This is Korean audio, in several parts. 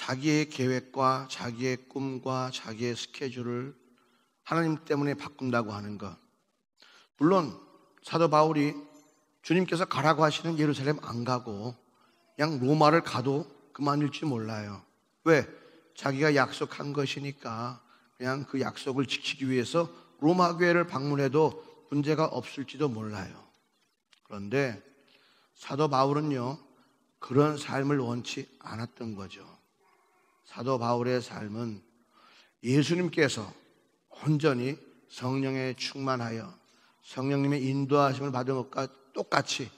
자기의 계획과 자기의 꿈과 자기의 스케줄을 하나님 때문에 바꾼다고 하는 것. 물론 사도 바울이 주님께서 가라고 하시는 예루살렘 안 가고 그냥 로마를 가도 그만일지 몰라요. 왜? 자기가 약속한 것이니까 그냥 그 약속을 지키기 위해서 로마 교회를 방문해도 문제가 없을지도 몰라요. 그런데 사도 바울은요, 그런 삶을 원치 않았던 거죠. 사도 바울의 삶은 예수님께서 온전히 성령에 충만하여 성령님의 인도하심을 받은 것과 똑같이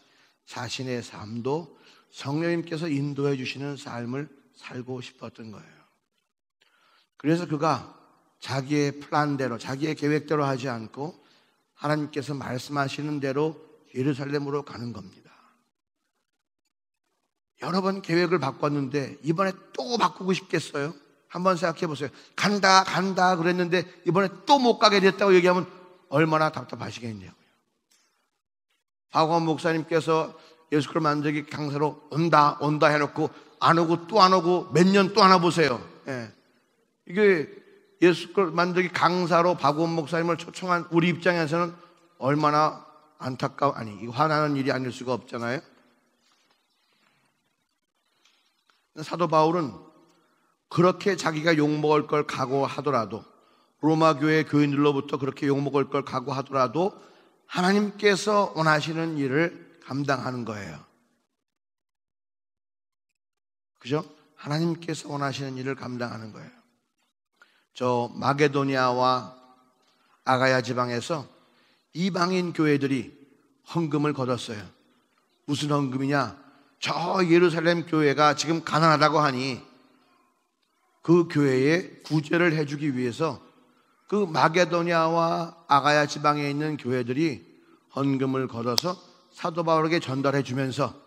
자신의 삶도 성령님께서 인도해 주시는 삶을 살고 싶었던 거예요. 그래서 그가 자기의 플랜대로, 자기의 계획대로 하지 않고 하나님께서 말씀하시는 대로 예루살렘으로 가는 겁니다. 여러 번 계획을 바꿨는데 이번에 또 바꾸고 싶겠어요? 한번 생각해 보세요. 간다 그랬는데 이번에 또 못 가게 됐다고 얘기하면 얼마나 답답하시겠냐고요. 박원 목사님께서 예수를 만들기 강사로 온다 해놓고 안 오고 또 안 오고 몇 년 또 하나 보세요. 예. 이게 예수를 만들기 강사로 박원 목사님을 초청한 우리 입장에서는 얼마나 이거 화나는 일이 아닐 수가 없잖아요. 사도 바울은 그렇게 자기가 욕먹을 걸 각오하더라도, 로마 교회 교인들로부터 그렇게 욕먹을 걸 각오하더라도 하나님께서 원하시는 일을 감당하는 거예요. 그죠? 하나님께서 원하시는 일을 감당하는 거예요. 저 마게도니아와 아가야 지방에서 이방인 교회들이 헌금을 거뒀어요. 무슨 헌금이냐? 저 예루살렘 교회가 지금 가난하다고 하니 그 교회에 구제를 해주기 위해서 그 마게도니아와 아가야 지방에 있는 교회들이 헌금을 걷어서 사도 바울에게 전달해 주면서,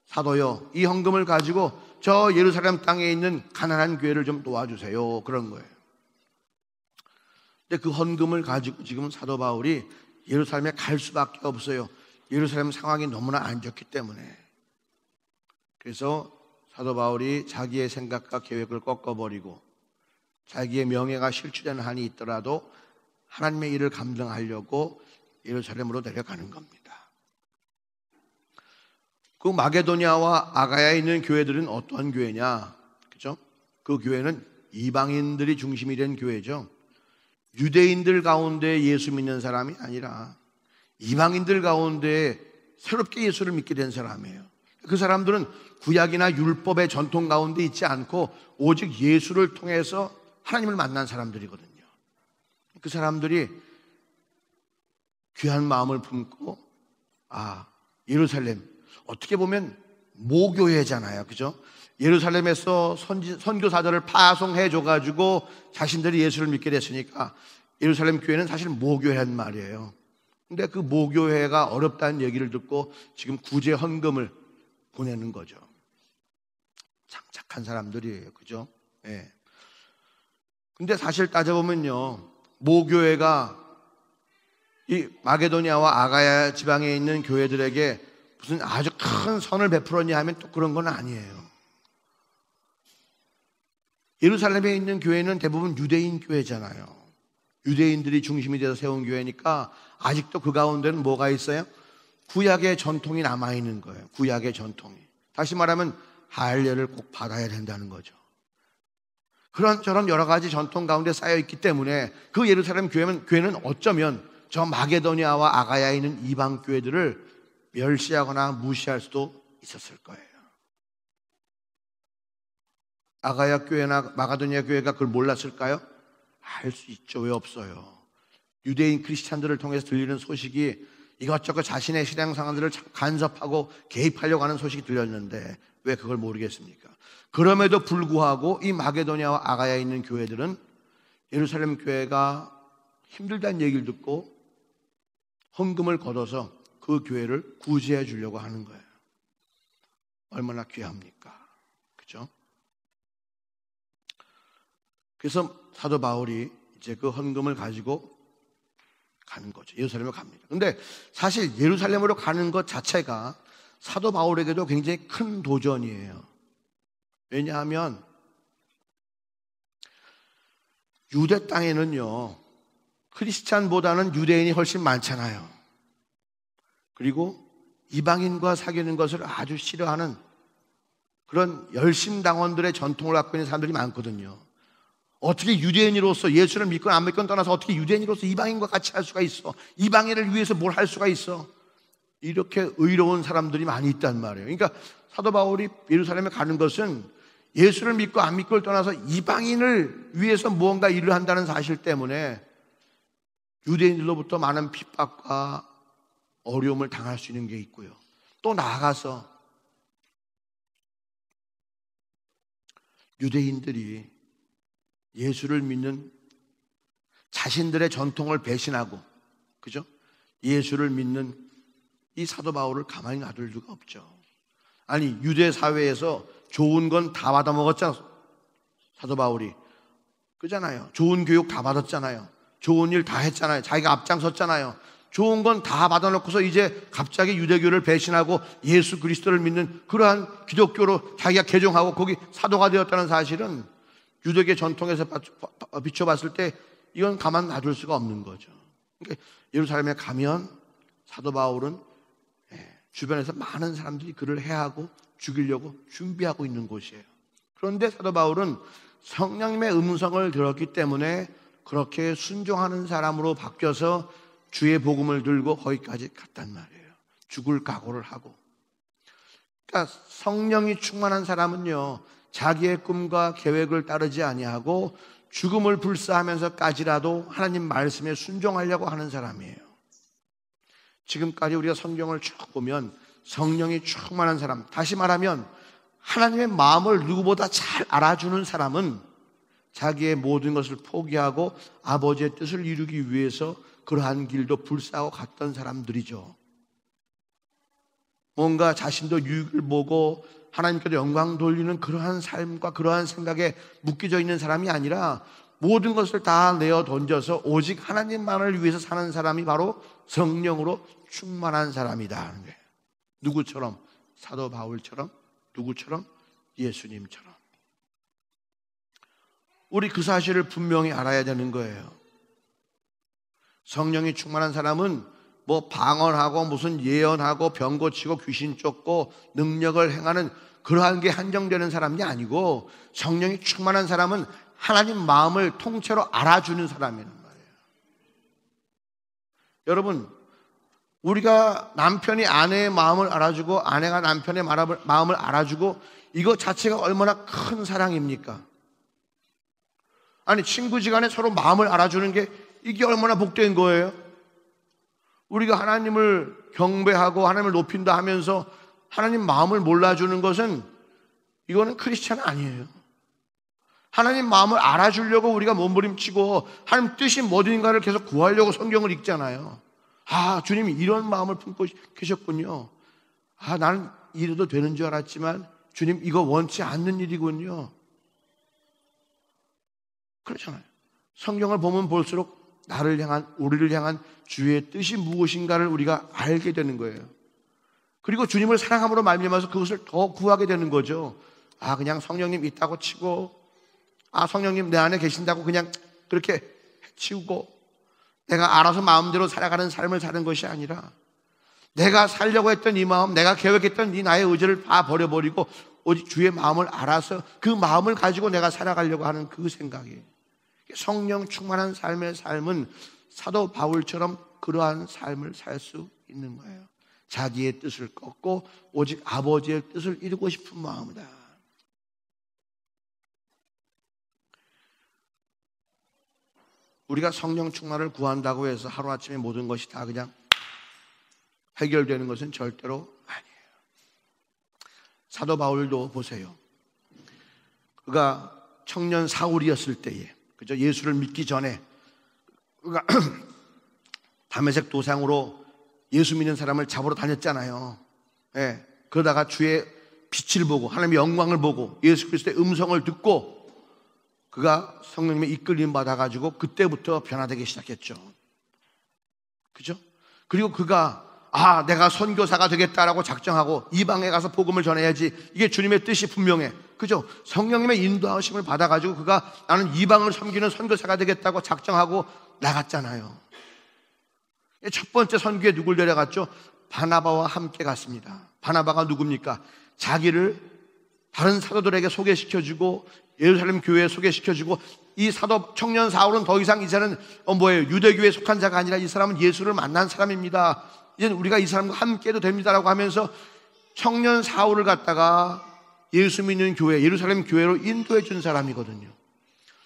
사도요, 이 헌금을 가지고 저 예루살렘 땅에 있는 가난한 교회를 좀 도와주세요. 그런 거예요. 근데 그 헌금을 가지고 지금 사도 바울이 예루살렘에 갈 수밖에 없어요. 예루살렘 상황이 너무나 안 좋기 때문에. 그래서 사도 바울이 자기의 생각과 계획을 꺾어버리고 자기의 명예가 실추되는 한이 있더라도 하나님의 일을 감당하려고 예루살렘으로 내려가는 겁니다. 그 마게도니아와 아가야에 있는 교회들은 어떠한 교회냐? 그죠? 그 교회는 이방인들이 중심이 된 교회죠. 유대인들 가운데 예수 믿는 사람이 아니라 이방인들 가운데 새롭게 예수를 믿게 된 사람이에요. 그 사람들은 구약이나 율법의 전통 가운데 있지 않고 오직 예수를 통해서 하나님을 만난 사람들이거든요. 그 사람들이 귀한 마음을 품고, 예루살렘, 어떻게 보면 모교회잖아요. 그죠? 예루살렘에서 선교사들을 파송해 줘가지고 자신들이 예수를 믿게 됐으니까 예루살렘 교회는 사실 모교회란 말이에요. 근데 그 모교회가 어렵다는 얘기를 듣고 지금 구제 헌금을 보내는 거죠. 착한 사람들이에요. 그죠? 예. 근데 사실 따져보면요, 모교회가 이 마게도니아와 아가야 지방에 있는 교회들에게 무슨 아주 큰 선을 베풀었냐 하면 또 그런 건 아니에요. 예루살렘에 있는 교회는 대부분 유대인 교회잖아요. 유대인들이 중심이 돼서 세운 교회니까 아직도 그 가운데는 뭐가 있어요? 구약의 전통이 남아있는 거예요. 구약의 전통이. 다시 말하면 할례를 꼭 받아야 된다는 거죠. 그런저런 여러 가지 전통 가운데 쌓여있기 때문에 그 예루살렘 교회는 어쩌면 저 마게도니아와 아가야에 있는 이방 교회들을 멸시하거나 무시할 수도 있었을 거예요. 아가야 교회나 마게도니아 교회가 그걸 몰랐을까요? 알 수 있죠. 왜 없어요? 유대인 크리스찬들을 통해서 들리는 소식이 이것저것 자신의 신앙 상황들을 간섭하고 개입하려고 하는 소식이 들렸는데 왜 그걸 모르겠습니까? 그럼에도 불구하고 이 마게도니아와 아가야에 있는 교회들은 예루살렘 교회가 힘들다는 얘기를 듣고 헌금을 걷어서 그 교회를 구제해 주려고 하는 거예요. 얼마나 귀합니까? 그죠? 그래서 사도 바울이 이제 그 헌금을 가지고 가는 거죠. 예루살렘으로 갑니다. 근데 사실 예루살렘으로 가는 것 자체가 사도 바울에게도 굉장히 큰 도전이에요. 왜냐하면 유대 땅에는요, 크리스찬보다는 유대인이 훨씬 많잖아요. 그리고 이방인과 사귀는 것을 아주 싫어하는 그런 열심당원들의 전통을 갖고 있는 사람들이 많거든요. 어떻게 유대인으로서 예수를 믿건 안 믿건 떠나서 어떻게 유대인으로서 이방인과 같이 할 수가 있어? 이방인을 위해서 뭘 할 수가 있어? 이렇게 의로운 사람들이 많이 있단 말이에요. 그러니까 사도 바울이 예루살렘에 가는 것은 예수를 믿고 안 믿고를 떠나서 이방인을 위해서 무언가 일을 한다는 사실 때문에 유대인들로부터 많은 핍박과 어려움을 당할 수 있는 게 있고요. 또 나아가서 유대인들이 예수를 믿는 자신들의 전통을 배신하고, 그죠? 예수를 믿는 이 사도 바울을 가만히 놔둘 수가 없죠. 아니, 유대 사회에서 좋은 건 다 받아먹었잖아, 사도 바울이. 그잖아요. 좋은 교육 다 받았잖아요. 좋은 일 다 했잖아요. 자기가 앞장섰잖아요. 좋은 건 다 받아놓고서 이제 갑자기 유대교를 배신하고 예수 그리스도를 믿는 그러한 기독교로 자기가 개종하고 거기 사도가 되었다는 사실은 유대교 전통에서 비춰봤을 때 이건 가만 놔둘 수가 없는 거죠. 그러니까 예루살렘에 가면 사도 바울은 주변에서 많은 사람들이 그를 해하고 죽이려고 준비하고 있는 곳이에요. 그런데 사도 바울은 성령님의 음성을 들었기 때문에 그렇게 순종하는 사람으로 바뀌어서 주의 복음을 들고 거기까지 갔단 말이에요. 죽을 각오를 하고. 그러니까 성령이 충만한 사람은요, 자기의 꿈과 계획을 따르지 아니하고 죽음을 불사하면서까지라도 하나님 말씀에 순종하려고 하는 사람이에요. 지금까지 우리가 성경을 쭉 보면 성령이 충만한 사람, 다시 말하면 하나님의 마음을 누구보다 잘 알아주는 사람은 자기의 모든 것을 포기하고 아버지의 뜻을 이루기 위해서 그러한 길도 불사하고 갔던 사람들이죠. 뭔가 자신도 유익을 보고 하나님께도 영광 돌리는 그러한 삶과 그러한 생각에 묶여져 있는 사람이 아니라 모든 것을 다 내어 던져서 오직 하나님만을 위해서 사는 사람이 바로 성령으로 충만한 사람이다 하는 거예요. 누구처럼? 사도 바울처럼? 누구처럼? 예수님처럼. 우리 그 사실을 분명히 알아야 되는 거예요. 성령이 충만한 사람은 뭐 방언하고 무슨 예언하고 병 고치고 귀신 쫓고 능력을 행하는 그러한 게 한정되는 사람이 아니고, 성령이 충만한 사람은 하나님 마음을 통째로 알아주는 사람이란 말이에요. 여러분, 우리가 남편이 아내의 마음을 알아주고 아내가 남편의 마음을 알아주고, 이거 자체가 얼마나 큰 사랑입니까? 아니, 친구지간에 서로 마음을 알아주는 게 이게 얼마나 복된 거예요? 우리가 하나님을 경배하고 하나님을 높인다 하면서 하나님 마음을 몰라주는 것은 이거는 크리스찬 아니에요. 하나님 마음을 알아주려고 우리가 몸부림치고 하나님 뜻이 뭐든가를 계속 구하려고 성경을 읽잖아요. 아, 주님이 이런 마음을 품고 계셨군요. 아, 나는 이래도 되는 줄 알았지만 주님 이거 원치 않는 일이군요. 그렇잖아요. 성경을 보면 볼수록 나를 향한, 우리를 향한 주의 뜻이 무엇인가를 우리가 알게 되는 거예요. 그리고 주님을 사랑함으로 말미암아서 그것을 더 구하게 되는 거죠. 아, 그냥 성령님 있다고 치고, 아, 성령님 내 안에 계신다고 그냥 그렇게 치우고 내가 알아서 마음대로 살아가는 삶을 사는 것이 아니라, 내가 살려고 했던 이 마음, 내가 계획했던 이 나의 의지를 다 버려버리고 오직 주의 마음을 알아서 그 마음을 가지고 내가 살아가려고 하는 그 생각이에요. 성령 충만한 삶의 삶은 사도 바울처럼 그러한 삶을 살 수 있는 거예요. 자기의 뜻을 꺾고 오직 아버지의 뜻을 이루고 싶은 마음이다. 우리가 성령 충만을 구한다고 해서 하루아침에 모든 것이 다 그냥 해결되는 것은 절대로 아니에요. 사도 바울도 보세요. 그가 청년 사울이었을 때에, 그죠? 예수를 믿기 전에 그가 다메섹 도상으로 예수 믿는 사람을 잡으러 다녔잖아요. 예. 그러다가 주의 빛을 보고 하나님의 영광을 보고 예수 그리스도의 음성을 듣고 그가 성령님의 이끌림 받아가지고 그때부터 변화되기 시작했죠. 그죠? 그리고 그가 내가 선교사가 되겠다라고 작정하고 이방에 가서 복음을 전해야지. 이게 주님의 뜻이 분명해. 그죠? 성령님의 인도하심을 받아가지고 그가 나는 이방을 섬기는 선교사가 되겠다고 작정하고 나갔잖아요. 첫 번째 선교에 누굴 데려갔죠? 바나바와 함께 갔습니다. 바나바가 누굽니까? 자기를 다른 사도들에게 소개시켜주고 예루살렘 교회에 소개시켜주고, 이 사도 청년 사울은 더 이상 이제는 유대교에 속한 자가 아니라 이 사람은 예수를 만난 사람입니다. 이제는 우리가 이 사람과 함께 해도 됩니다라고 하면서 청년 사울을 갖다가 예수 믿는 교회, 예루살렘 교회로 인도해 준 사람이거든요.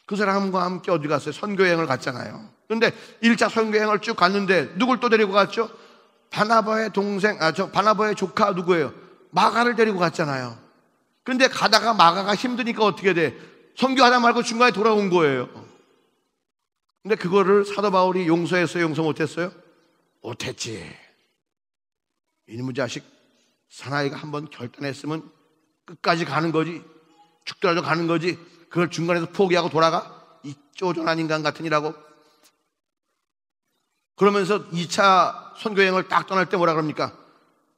그 사람과 함께 어디 갔어요? 선교여행을 갔잖아요. 그런데 1차 선교여행을 쭉 갔는데 누굴 또 데리고 갔죠? 바나바의 동생, 바나바의 조카 누구예요? 마가를 데리고 갔잖아요. 그런데 가다가 마가가 힘드니까 어떻게 돼? 선교하다 말고 중간에 돌아온 거예요. 근데 그거를 사도 바울이 용서했어요? 용서 못했어요? 못했지. 이놈의 자식, 사나이가 한번 결단했으면 끝까지 가는 거지. 죽더라도 가는 거지. 그걸 중간에서 포기하고 돌아가? 이 쪼잔한 인간 같으니라고. 그러면서 2차 선교여행을 딱 떠날 때 뭐라 그럽니까?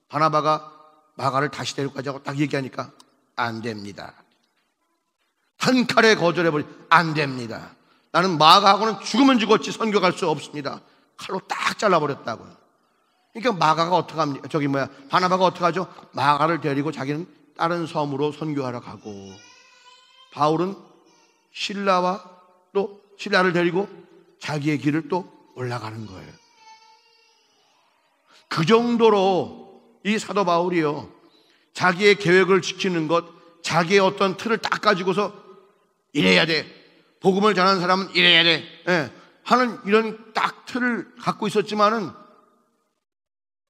바나바가 마가를 다시 데리고 가자고 딱 얘기하니까 안 됩니다. 단칼에 거절해버리. 안 됩니다. 나는 마가하고는 죽으면 죽었지 선교 갈 수 없습니다. 칼로 딱 잘라버렸다고요. 그러니까 마가가 어떡합니까? 바나바가 어떡하죠? 마가를 데리고 자기는 다른 섬으로 선교하러 가고, 바울은 신라와 또 신라를 데리고 자기의 길을 또 올라가는 거예요. 그 정도로 이 사도 바울이요, 자기의 계획을 지키는 것, 자기의 어떤 틀을 딱 가지고서 이래야 돼, 복음을 전하는 사람은 이래야 돼, 하는 이런 딱 틀을 갖고 있었지만은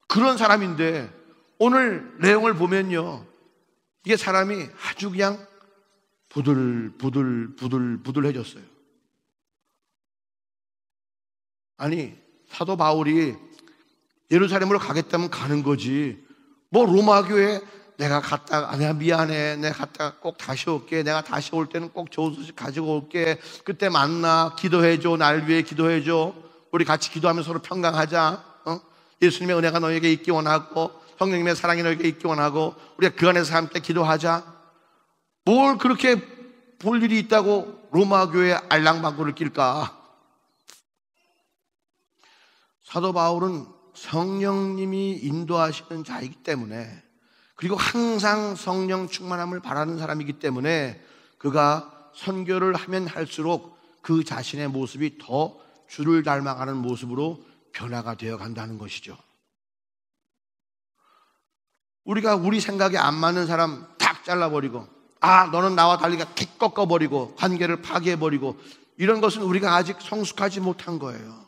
그런 사람인데 오늘 내용을 보면요, 이게 사람이 아주 그냥 부들부들해졌어요. 아니, 사도 바울이 예루살렘으로 가겠다면 가는 거지, 로마 교회 내가 미안해, 내가 갔다가 꼭 다시 올게, 내가 다시 올 때는 꼭 좋은 소식 가지고 올게, 그때 만나, 기도해줘, 날 위해 기도해줘, 우리 같이 기도하면서 서로 평강하자, 예수님의 은혜가 너에게 있기 원하고 성령님의 사랑이 너에게 있기 원하고 우리가 그 안에서 함께 기도하자. 뭘 그렇게 볼 일이 있다고 로마 교회에 알랑방구를 낄까? 사도 바울은 성령님이 인도하시는 자이기 때문에, 그리고 항상 성령 충만함을 바라는 사람이기 때문에 그가 선교를 하면 할수록 그 자신의 모습이 더 주를 닮아가는 모습으로 변화가 되어 간다는 것이죠. 우리가 우리 생각에 안 맞는 사람 탁 잘라버리고, 너는 나와 달리 킥 꺾어버리고 관계를 파괴해버리고, 이런 것은 우리가 아직 성숙하지 못한 거예요.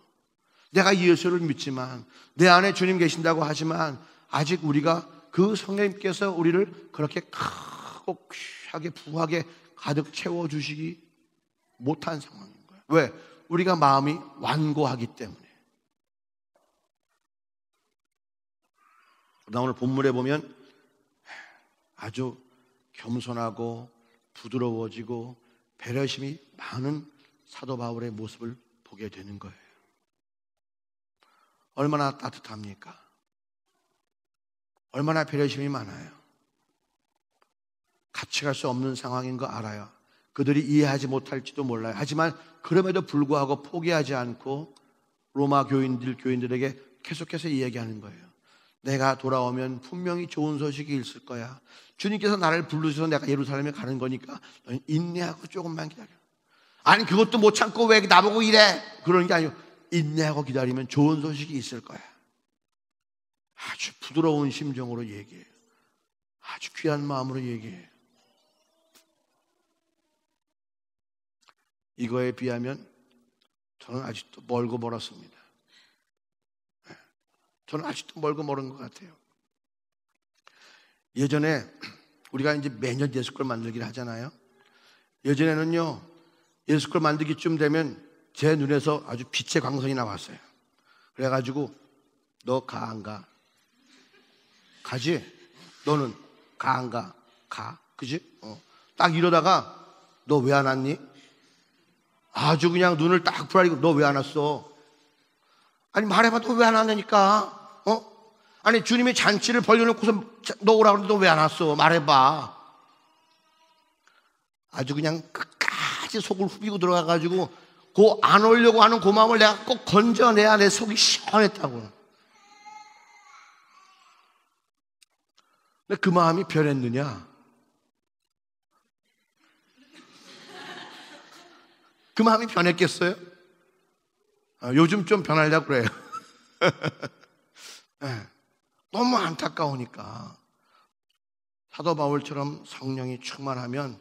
내가 예수를 믿지만, 내 안에 주님 계신다고 하지만 아직 우리가 그 성령님께서 우리를 그렇게 크고 귀하게 부하게 가득 채워주시기 못한 상황인 거예요. 왜? 우리가 마음이 완고하기 때문에. 나 오늘 본문에 보면 아주 겸손하고 부드러워지고 배려심이 많은 사도 바울의 모습을 보게 되는 거예요. 얼마나 따뜻합니까? 얼마나 배려심이 많아요. 같이 갈 수 없는 상황인 거 알아요. 그들이 이해하지 못할지도 몰라요. 하지만 그럼에도 불구하고 포기하지 않고 로마 교인들에게 계속해서 이야기하는 거예요. 내가 돌아오면 분명히 좋은 소식이 있을 거야. 주님께서 나를 부르셔서 내가 예루살렘에 가는 거니까 너는 인내하고 조금만 기다려. 아니, 그것도 못 참고 왜 나보고 이래? 그러는 게 아니고 인내하고 기다리면 좋은 소식이 있을 거야. 아주 부드러운 심정으로 얘기해요. 아주 귀한 마음으로 얘기해요. 이거에 비하면 저는 아직도 멀고 멀었습니다. 저는 아직도 멀고 멀은 것 같아요. 예전에 우리가 이제 매년 예수걸 만들기를 하잖아요. 예전에는요, 예수걸 만들기쯤 되면 제 눈에서 아주 빛의 광선이 나왔어요. 그래가지고 너 가 안 가? 가지? 너는 가 안 가? 가? 그지? 딱 이러다가 너 왜 안 왔니? 아주 그냥 눈을 딱 부라리고 너 왜 안 왔어? 아니, 말해봐, 너 왜 안 왔냐니까? 아니 주님이 잔치를 벌려놓고서 너 오라고 하는데 너 왜 안 왔어? 말해봐. 아주 그냥 끝까지 속을 후비고 들어가가지고 그 안 오려고 하는 그 마음을 내가 꼭 건져내야 내 속이 시원했다고. 근데 그 마음이 변했느냐? 그 마음이 변했겠어요? 요즘 좀 변하려고 그래요. 네. 너무 안타까우니까 사도 바울처럼 성령이 충만하면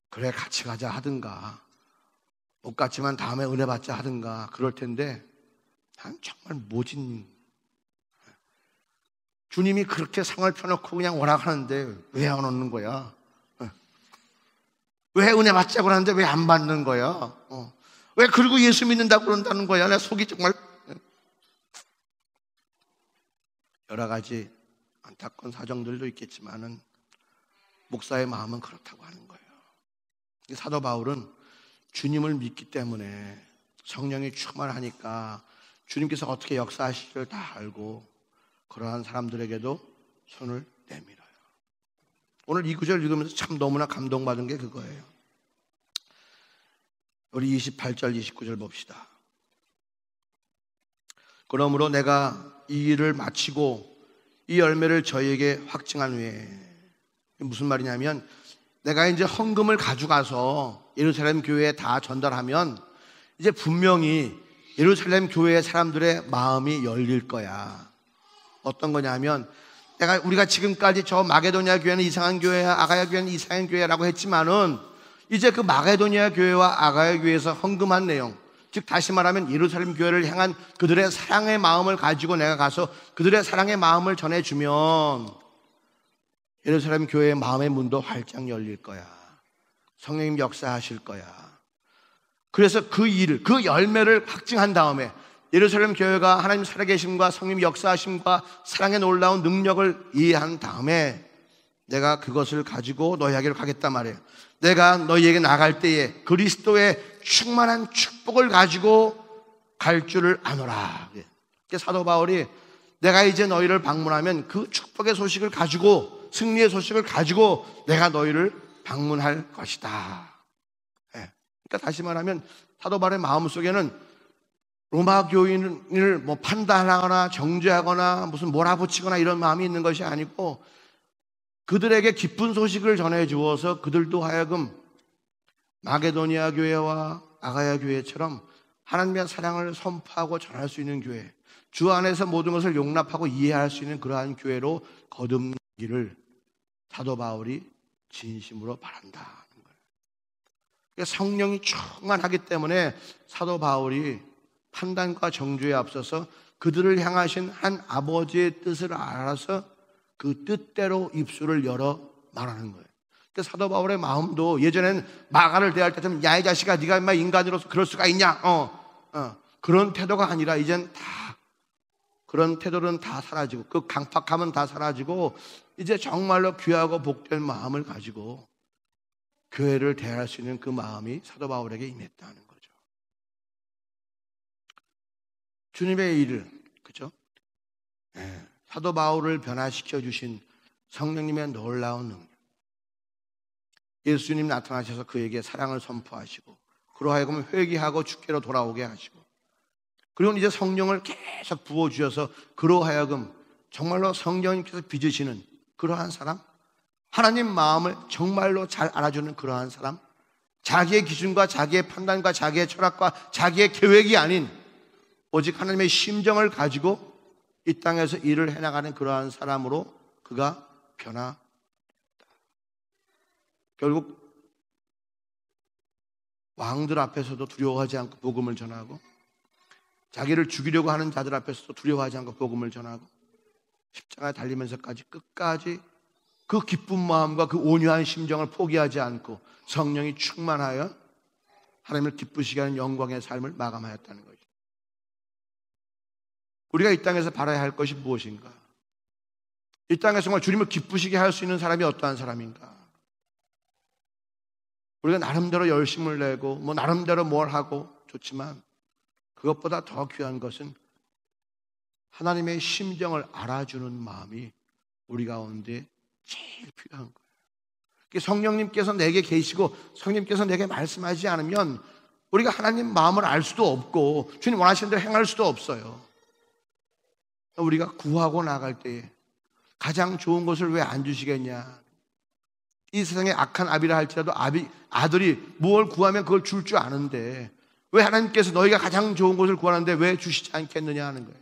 그래 같이 가자 하든가, 못 갔지만 다음에 은혜 받자 하든가 그럴 텐데 난 정말 모진. 주님이 그렇게 상을 펴놓고 그냥 오락하는데 왜 안 오는 거야? 왜 은혜 받자고 하는데 왜 안 받는 거야? 왜 그리고 예수 믿는다고 그런다는 거야? 내 속이 정말 여러 가지 안타까운 사정들도 있겠지만은 목사의 마음은 그렇다고 하는 거예요. 사도 바울은 주님을 믿기 때문에 성령이 충만하니까 주님께서 어떻게 역사하실지를 다 알고 그러한 사람들에게도 손을 내밀어요. 오늘 이 구절 읽으면서 참 너무나 감동받은 게 그거예요. 우리 28절 29절 봅시다. 그러므로 내가 이 일을 마치고 이 열매를 저희에게 확증한 후에, 무슨 말이냐면 내가 이제 헌금을 가져가서 예루살렘 교회에 다 전달하면 이제 분명히 예루살렘 교회의 사람들의 마음이 열릴 거야. 어떤 거냐면 우리가 지금까지 저 마게도니아 교회는 이상한 교회야, 아가야 교회는 이상한 교회라고 했지만은 이제 그 마게도니아 교회와 아가야 교회에서 헌금한 내용, 즉 다시 말하면 예루살렘 교회를 향한 그들의 사랑의 마음을 가지고 내가 가서 그들의 사랑의 마음을 전해주면 예루살렘 교회의 마음의 문도 활짝 열릴 거야. 성령님 역사하실 거야. 그래서 그 일을, 그 열매를 확증한 다음에 예루살렘 교회가 하나님 살아계심과 성령 역사하심과 사랑의 놀라운 능력을 이해한 다음에 내가 그것을 가지고 너희에게로 가겠단 말이에요. 내가 너희에게 나갈 때에 그리스도의 충만한 축복을 가지고 갈 줄을 아노라. 사도 바울이 내가 이제 너희를 방문하면 그 축복의 소식을 가지고, 승리의 소식을 가지고 내가 너희를 방문할 것이다. 그러니까 다시 말하면 사도 바울의 마음속에는 로마 교인을 뭐 판단하거나 정죄하거나 무슨 몰아붙이거나 이런 마음이 있는 것이 아니고 그들에게 기쁜 소식을 전해 주어서 그들도 하여금 마게도니아 교회와 아가야 교회처럼 하나님의 사랑을 선포하고 전할 수 있는 교회, 주 안에서 모든 것을 용납하고 이해할 수 있는 그러한 교회로 거듭기를 사도 바울이 진심으로 바란다는 거예요. 그러니까 성령이 충만하기 때문에 사도 바울이 판단과 정죄에 앞서서 그들을 향하신 한 아버지의 뜻을 알아서 그 뜻대로 입술을 열어 말하는 거예요. 그러니까 사도 바울의 마음도 예전엔 마가를 대할 때처럼 야 이 자식아 네가 인마 인간으로서 그럴 수가 있냐 그런 태도가 아니라 이젠 다 그런 태도는 다 사라지고 그 강팍함은 다 사라지고 이제 정말로 귀하고 복된 마음을 가지고 교회를 대할 수 있는 그 마음이 사도 바울에게 임했다는 거죠. 주님의 일을, 그죠? 사도 바울을 변화시켜 주신 성령님의 놀라운 능력. 예수님 나타나셔서 그에게 사랑을 선포하시고 그로 하여금 회개하고 주께로 돌아오게 하시고, 그리고 이제 성령을 계속 부어주셔서 그로 하여금 정말로 성령님께서 빚으시는 그러한 사람, 하나님 마음을 정말로 잘 알아주는 그러한 사람, 자기의 기준과 자기의 판단과 자기의 철학과 자기의 계획이 아닌 오직 하나님의 심정을 가지고 이 땅에서 일을 해나가는 그러한 사람으로 그가 변화했다. 결국 왕들 앞에서도 두려워하지 않고 복음을 전하고, 자기를 죽이려고 하는 자들 앞에서도 두려워하지 않고 복음을 전하고, 십자가에 달리면서까지 끝까지 그 기쁜 마음과 그 온유한 심정을 포기하지 않고 성령이 충만하여 하나님을 기쁘시게 하는 영광의 삶을 마감하였다는 거죠. 우리가 이 땅에서 바라야 할 것이 무엇인가? 이 땅에서 정말 주님을 기쁘시게 할 수 있는 사람이 어떠한 사람인가? 우리가 나름대로 열심을 내고 뭐 나름대로 뭘 하고 좋지만 그것보다 더 귀한 것은 하나님의 심정을 알아주는 마음이 우리 가운데 제일 필요한 거예요. 성령님께서 내게 계시고 성령님께서 내게 말씀하지 않으면 우리가 하나님 마음을 알 수도 없고 주님 원하시는 대로 행할 수도 없어요. 우리가 구하고 나갈 때에 가장 좋은 것을 왜 안 주시겠냐? 이 세상에 악한 아비라 할지라도 아들이 무엇을 구하면 그걸 줄 줄 아는데 왜 하나님께서 너희가 가장 좋은 것을 구하는데 왜 주시지 않겠느냐 하는 거예요.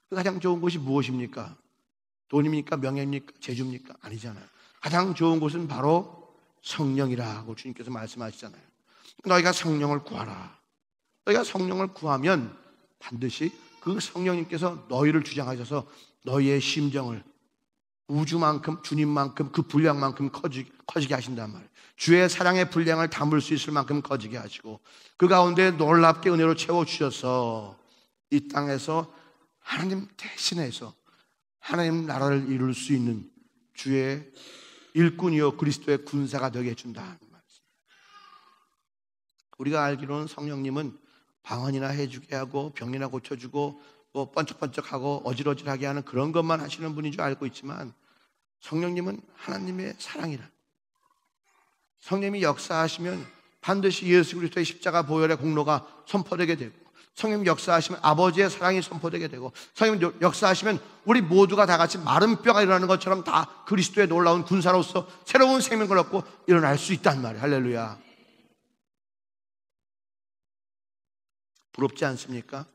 그 가장 좋은 것이 무엇입니까? 돈입니까? 명예입니까? 재주입니까? 아니잖아요. 가장 좋은 것은 바로 성령이라고 주님께서 말씀하시잖아요. 너희가 성령을 구하라. 너희가 성령을 구하면 반드시 그 성령님께서 너희를 주장하셔서 너희의 심정을 우주만큼 주님만큼 그 분량만큼 커지게 하신단 말이에요. 주의 사랑의 분량을 담을 수 있을 만큼 커지게 하시고 그 가운데 놀랍게 은혜로 채워주셔서 이 땅에서 하나님 대신해서 하나님 나라를 이룰 수 있는 주의 일꾼이요 그리스도의 군사가 되게 해준다 하는 말씀. 우리가 알기로는 성령님은 방언이나 해주게 하고 병이나 고쳐주고 뭐 번쩍번쩍하고 어질어질하게 하는 그런 것만 하시는 분인 줄 알고 있지만 성령님은 하나님의 사랑이라. 성령님이 역사하시면 반드시 예수 그리스도의 십자가 보혈의 공로가 선포되게 되고 성령 역사하시면 아버지의 사랑이 선포되게 되고 성령 역사하시면 우리 모두가 다 같이 마른 뼈가 일어나는 것처럼 다 그리스도의 놀라운 군사로서 새로운 생명을 얻고 일어날 수 있단 말이에요. 할렐루야. 부럽지 않습니까?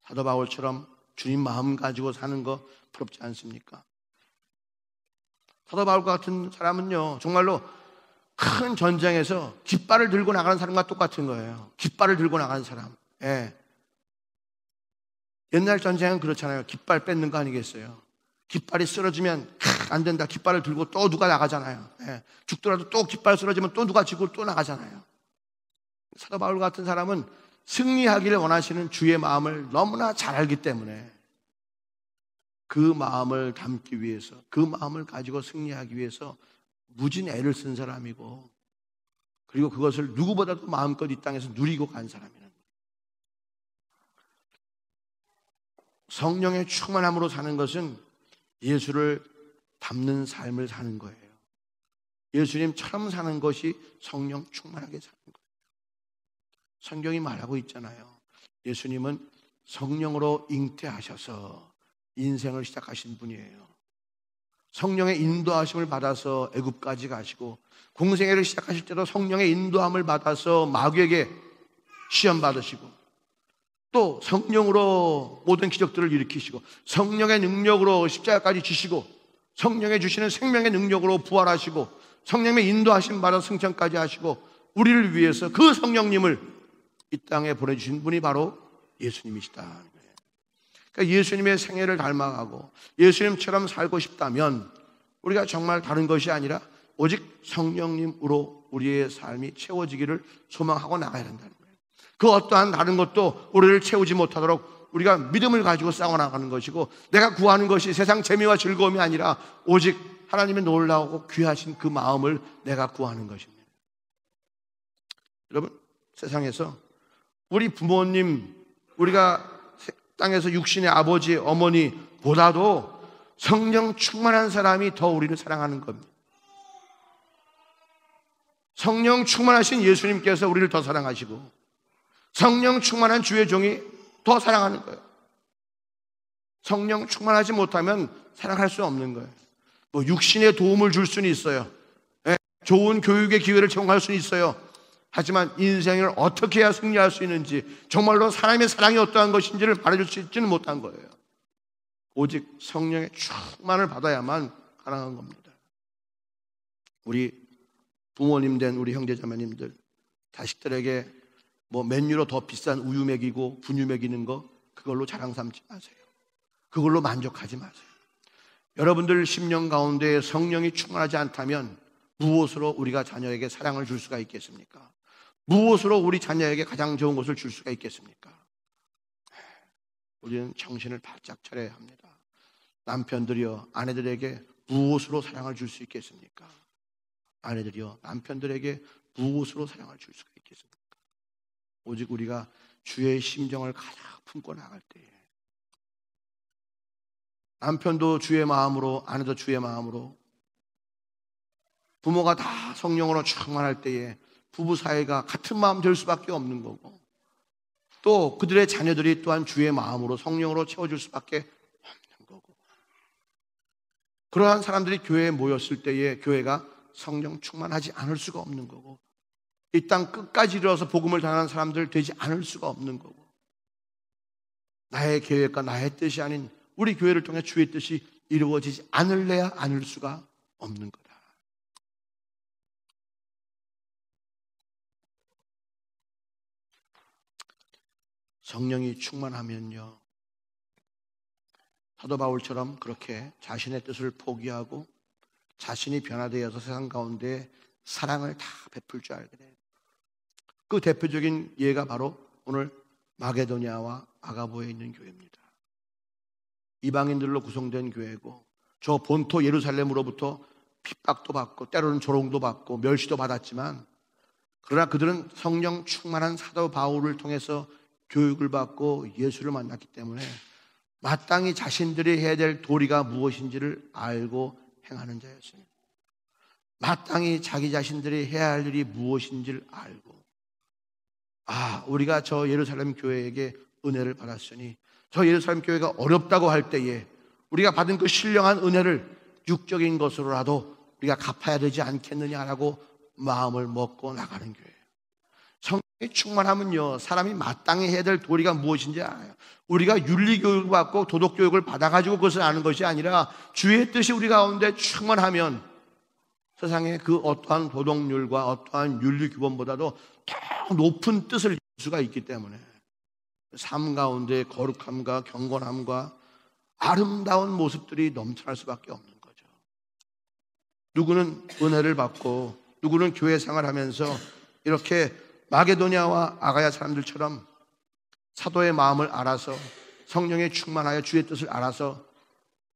사도 바울처럼 주님 마음 가지고 사는 거 부럽지 않습니까? 사도 바울 같은 사람은요 정말로 큰 전쟁에서 깃발을 들고 나가는 사람과 똑같은 거예요. 깃발을 들고 나가는 사람. 예. 옛날 전쟁은 그렇잖아요. 깃발 뺏는 거 아니겠어요? 깃발이 쓰러지면 안 된다. 깃발을 들고 또 누가 나가잖아요. 예. 죽더라도 또 깃발 쓰러지면 또 누가 지고 또 나가잖아요. 사도 바울 같은 사람은 승리하기를 원하시는 주의 마음을 너무나 잘 알기 때문에 그 마음을 담기 위해서 그 마음을 가지고 승리하기 위해서 무진 애를 쓴 사람이고 그리고 그것을 누구보다도 마음껏 이 땅에서 누리고 간 사람이라는 거예요. 성령의 충만함으로 사는 것은 예수를 닮는 삶을 사는 거예요. 예수님처럼 사는 것이 성령 충만하게 사는 거예요. 성경이 말하고 있잖아요. 예수님은 성령으로 잉태하셔서 인생을 시작하신 분이에요. 성령의 인도하심을 받아서 애굽까지 가시고 공생애를 시작하실 때도 성령의 인도함을 받아서 마귀에게 시험 받으시고 또 성령으로 모든 기적들을 일으키시고 성령의 능력으로 십자가까지 지시고 성령의 주시는 생명의 능력으로 부활하시고 성령의 인도하심 받아 승천까지 하시고 우리를 위해서 그 성령님을 이 땅에 보내주신 분이 바로 예수님이시다. 그러니까 예수님의 생애를 닮아가고 예수님처럼 살고 싶다면 우리가 정말 다른 것이 아니라 오직 성령님으로 우리의 삶이 채워지기를 소망하고 나가야 된다는 거예요. 그 어떠한 다른 것도 우리를 채우지 못하도록 우리가 믿음을 가지고 싸워나가는 것이고 내가 구하는 것이 세상 재미와 즐거움이 아니라 오직 하나님의 놀라우고 귀하신 그 마음을 내가 구하는 것입니다. 여러분 세상에서 우리 부모님 우리가 땅에서 육신의 아버지, 어머니보다도 성령 충만한 사람이 더 우리를 사랑하는 겁니다. 성령 충만하신 예수님께서 우리를 더 사랑하시고 성령 충만한 주의 종이 더 사랑하는 거예요. 성령 충만하지 못하면 사랑할 수 없는 거예요. 뭐 육신의 도움을 줄 수는 있어요. 좋은 교육의 기회를 제공할 수는 있어요. 하지만 인생을 어떻게 해야 승리할 수 있는지 정말로 사람의 사랑이 어떠한 것인지를 말해줄 수 있지는 못한 거예요. 오직 성령의 충만을 받아야만 가능한 겁니다. 우리 부모님 된 우리 형제자매님들 자식들에게 뭐 맨유로 더 비싼 우유 먹이고 분유 먹이는 거 그걸로 자랑 삼지 마세요. 그걸로 만족하지 마세요. 여러분들 심령 가운데 성령이 충만하지 않다면 무엇으로 우리가 자녀에게 사랑을 줄 수가 있겠습니까? 무엇으로 우리 자녀에게 가장 좋은 것을 줄 수가 있겠습니까? 우리는 정신을 바짝 차려야 합니다. 남편들이여 아내들에게 무엇으로 사랑을 줄 수 있겠습니까? 아내들이여 남편들에게 무엇으로 사랑을 줄 수가 있겠습니까? 오직 우리가 주의 심정을 가장 품고 나갈 때에 남편도 주의 마음으로, 아내도 주의 마음으로, 부모가 다 성령으로 충만할 때에 부부 사이가 같은 마음 될 수밖에 없는 거고, 또 그들의 자녀들이 또한 주의 마음으로 성령으로 채워줄 수밖에 없는 거고, 그러한 사람들이 교회에 모였을 때에 교회가 성령 충만하지 않을 수가 없는 거고, 이 땅 끝까지 이르러서 복음을 전하는 사람들 되지 않을 수가 없는 거고, 나의 계획과 나의 뜻이 아닌 우리 교회를 통해 주의 뜻이 이루어지지 않을래야 않을 수가 없는 거다. 성령이 충만하면요, 사도 바울처럼 그렇게 자신의 뜻을 포기하고 자신이 변화되어서 세상 가운데 사랑을 다 베풀 줄 알게 돼요. 그 대표적인 예가 바로 오늘 마게도냐와 아가보에 있는 교회입니다. 이방인들로 구성된 교회고, 저 본토 예루살렘으로부터 핍박도 받고 때로는 조롱도 받고 멸시도 받았지만, 그러나 그들은 성령 충만한 사도 바울을 통해서 교육을 받고 예수를 만났기 때문에 마땅히 자신들이 해야 될 도리가 무엇인지를 알고 행하는 자였습니다. 마땅히 자기 자신들이 해야 할 일이 무엇인지를 알고, 우리가 저 예루살렘 교회에게 은혜를 받았으니 저 예루살렘 교회가 어렵다고 할 때에 우리가 받은 그 신령한 은혜를 육적인 것으로라도 우리가 갚아야 되지 않겠느냐라고 마음을 먹고 나가는 교회예요. 성령이 충만하면요, 사람이 마땅히 해야 될 도리가 무엇인지 알아요. 우리가 윤리교육을 받고 도덕교육을 받아가지고 그것을 아는 것이 아니라 주의 뜻이 우리 가운데 충만하면 세상에 그 어떠한 도덕률과 어떠한 윤리규범보다도 더 높은 뜻을 이룰 수가 있기 때문에 삶 가운데 거룩함과 경건함과 아름다운 모습들이 넘쳐날 수밖에 없는 거죠. 누구는 은혜를 받고 누구는 교회 생활하면서 이렇게 마게도냐와 아가야 사람들처럼 사도의 마음을 알아서 성령에 충만하여 주의 뜻을 알아서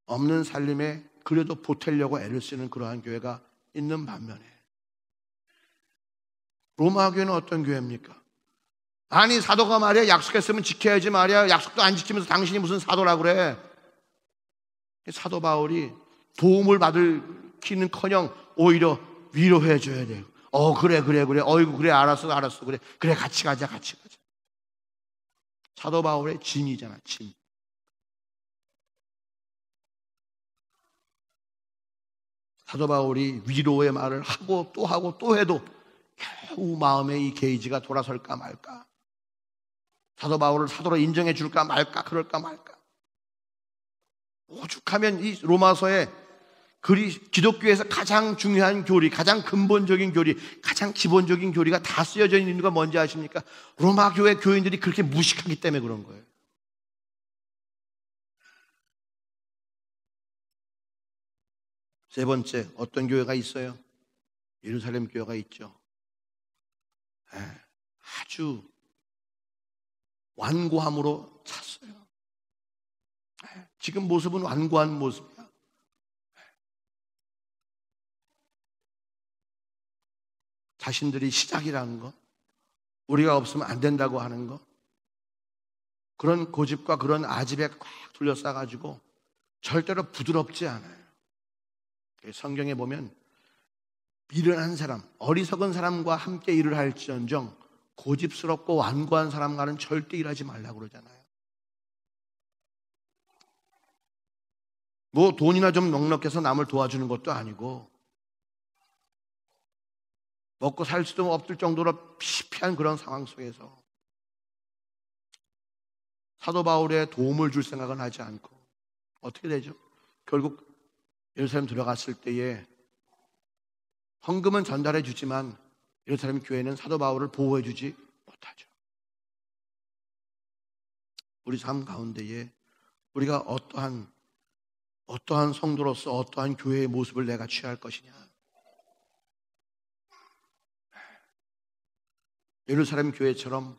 없는 살림에 그래도 보태려고 애를 쓰는 그러한 교회가 있는 반면에, 로마 교회는 어떤 교회입니까? 아니, 사도가 말이야 약속했으면 지켜야지 말이야, 약속도 안 지키면서 당신이 무슨 사도라 그래. 사도 바울이 도움을 받기는커녕 오히려 위로해 줘야 돼요. 그래 어이구 그래 알았어 그래 같이 가자. 사도 바울의 짐이잖아, 짐. 사도 바울이 위로의 말을 하고 또 해도 겨우 마음에 이 게이지가 돌아설까 말까, 사도 바울을 사도로 인정해 줄까 말까, 그럴까 말까. 오죽하면 이 로마서에 기독교에서 가장 중요한 교리, 가장 근본적인 교리, 가장 기본적인 교리가 다 쓰여져 있는 이유가 뭔지 아십니까? 로마 교회 교인들이 그렇게 무식하기 때문에 그런 거예요. 세 번째, 어떤 교회가 있어요? 예루살렘 교회가 있죠. 아주 완고함으로 찼어요. 지금 모습은 완고한 모습이야. 자신들이 시작이라는 거, 우리가 없으면 안 된다고 하는 거, 그런 고집과 그런 아집에 꽉 둘러싸가지고 절대로 부드럽지 않아요. 성경에 보면 미련한 사람, 어리석은 사람과 함께 일을 할지언정 고집스럽고 완고한 사람과는 절대 일하지 말라고 그러잖아요. 뭐 돈이나 좀 넉넉해서 남을 도와주는 것도 아니고, 먹고 살 수도 없을 정도로 피폐한 그런 상황 속에서 사도 바울의 도움을 줄 생각은 하지 않고 어떻게 되죠? 결국 예루살렘 들어갔을 때에 헌금은 전달해 주지만 예루살렘 교회는 사도 바울을 보호해 주지 못하죠. 우리 삶 가운데에 우리가 어떠한 성도로서 어떠한 교회의 모습을 내가 취할 것이냐, 예루살렘 교회처럼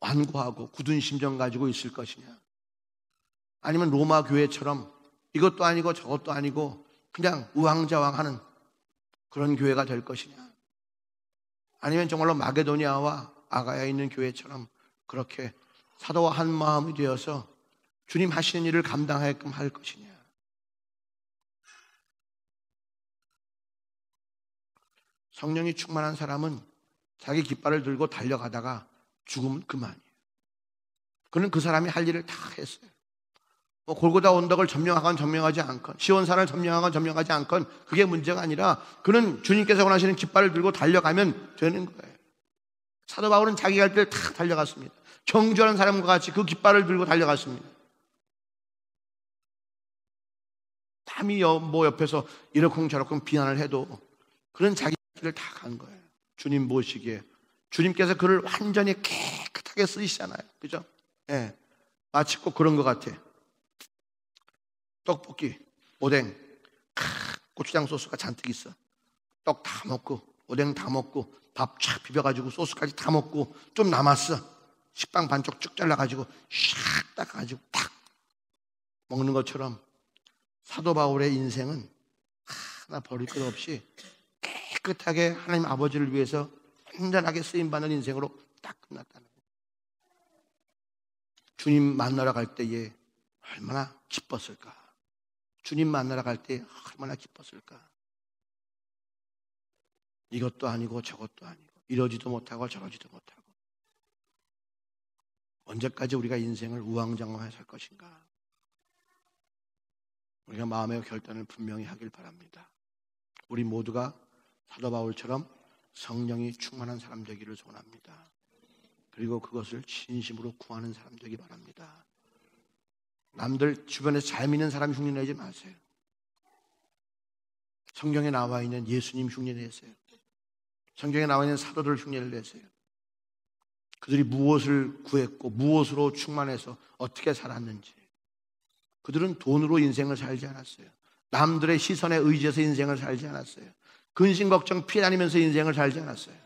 완고하고 굳은 심정 가지고 있을 것이냐, 아니면 로마 교회처럼 이것도 아니고 저것도 아니고 그냥 우왕좌왕하는 그런 교회가 될 것이냐, 아니면 정말로 마게도냐와 아가야에 있는 교회처럼 그렇게 사도와 한 마음이 되어서 주님 하시는 일을 감당하게끔 할 것이냐. 성령이 충만한 사람은 자기 깃발을 들고 달려가다가 죽으면 그만이에요. 그는 그 사람이 할 일을 다 했어요. 골고다 언덕을 점령하건 점령하지 않건, 시온산을 점령하건 점령하지 않건 그게 문제가 아니라 그는 주님께서 원하시는 깃발을 들고 달려가면 되는 거예요. 사도 바울은 자기가 할 때 다 달려갔습니다. 경주하는 사람과 같이 그 깃발을 들고 달려갔습니다. 남이 옆에서 이러쿵저러쿵 비난을 해도 그는 자기 길을 다 간 거예요. 주님 보시기에 주님께서 그를 완전히 깨끗하게 쓰시잖아요. 그죠? 예. 마치 꼭 그런 것 같아. 떡볶이, 오뎅, 고추장 소스가 잔뜩 있어. 떡 다 먹고, 오뎅 다 먹고, 밥 쫙 비벼가지고 소스까지 다 먹고 좀 남았어. 식빵 반쪽 쭉 잘라가지고 샥 닦아가지고 딱 먹는 것처럼 사도 바울의 인생은 하나 버릴 것 없이 깨끗하게 하나님 아버지를 위해서 온전하게 쓰임받는 인생으로 딱 끝났다는 거예요. 주님 만나러 갈 때에 얼마나 기뻤을까? 주님 만나러 갈 때 얼마나 기뻤을까? 이것도 아니고 저것도 아니고 이러지도 못하고 저러지도 못하고 언제까지 우리가 인생을 우왕좌왕하며 살 것인가? 우리가 마음의 결단을 분명히 하길 바랍니다. 우리 모두가 사도 바울처럼 성령이 충만한 사람 되기를 소원합니다. 그리고 그것을 진심으로 구하는 사람 되기 바랍니다. 남들 주변에서 잘 믿는 사람 흉내내지 마세요. 성경에 나와 있는 예수님 흉내내세요. 성경에 나와 있는 사도들 흉내를 내세요. 그들이 무엇을 구했고 무엇으로 충만해서 어떻게 살았는지. 그들은 돈으로 인생을 살지 않았어요. 남들의 시선에 의지해서 인생을 살지 않았어요. 근심 걱정 피해 다니면서 인생을 살지 않았어요.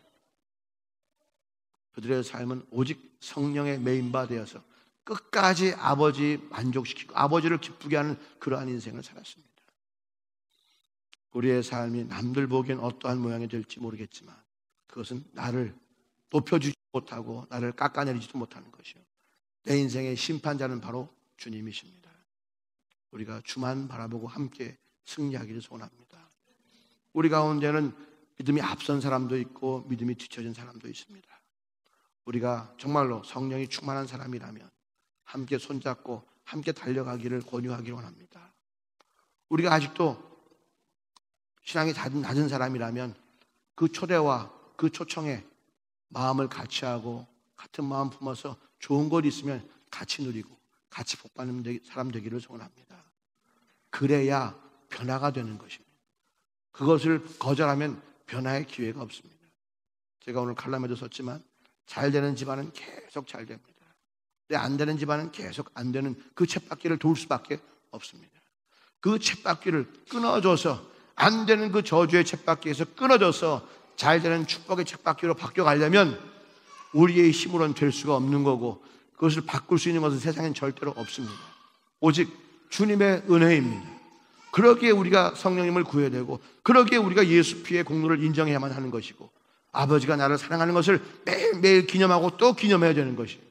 그들의 삶은 오직 성령의 메인바 되어서 끝까지 아버지 만족시키고 아버지를 기쁘게 하는 그러한 인생을 살았습니다. 우리의 삶이 남들 보기엔 어떠한 모양이 될지 모르겠지만 그것은 나를 높여주지 못하고 나를 깎아내리지도 못하는 것이요. 내 인생의 심판자는 바로 주님이십니다. 우리가 주만 바라보고 함께 승리하기를 소원합니다. 우리 가운데는 믿음이 앞선 사람도 있고 믿음이 뒤처진 사람도 있습니다. 우리가 정말로 성령이 충만한 사람이라면 함께 손잡고 함께 달려가기를 권유하기를 원합니다. 우리가 아직도 신앙이 낮은 사람이라면 그 초대와 그 초청에 마음을 같이 하고 같은 마음 품어서 좋은 것 있으면 같이 누리고 같이 복받는 사람 되기를 소원합니다. 그래야 변화가 되는 것입니다. 그것을 거절하면 변화의 기회가 없습니다. 제가 오늘 칼럼에도 썼지만 잘 되는 집안은 계속 잘 됩니다. 근데 안 되는 집안은 계속 안 되는 그 쳇바퀴를 돌 수밖에 없습니다. 그 쳇바퀴를 끊어줘서 안 되는 그 저주의 쳇바퀴에서 끊어져서 잘 되는 축복의 쳇바퀴로 바뀌어가려면 우리의 힘으로는 될 수가 없는 거고 그것을 바꿀 수 있는 것은 세상엔 절대로 없습니다. 오직 주님의 은혜입니다. 그러기에 우리가 성령님을 구해야 되고 그러기에 우리가 예수 피의 공로를 인정해야만 하는 것이고 아버지가 나를 사랑하는 것을 매일매일 기념하고 또 기념해야 되는 것이에요.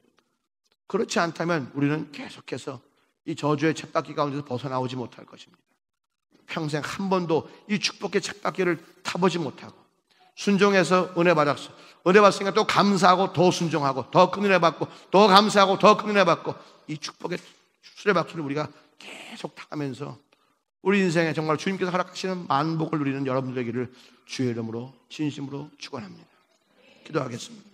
그렇지 않다면 우리는 계속해서 이 저주의 쳇바퀴 가운데서 벗어나오지 못할 것입니다. 평생 한 번도 이 축복의 쳇바퀴를 타보지 못하고 순종해서 은혜 받았어. 은혜 받으니까 또 감사하고 더 순종하고 더 큰 은혜 받고 더 감사하고 더 큰 은혜 받고 이 축복의 수레바퀴를 우리가 계속 타가면서 우리 인생에 정말 주님께서 허락하시는 만복을 누리는 여러분 되기를 주의 이름으로 진심으로 축원합니다. 기도하겠습니다.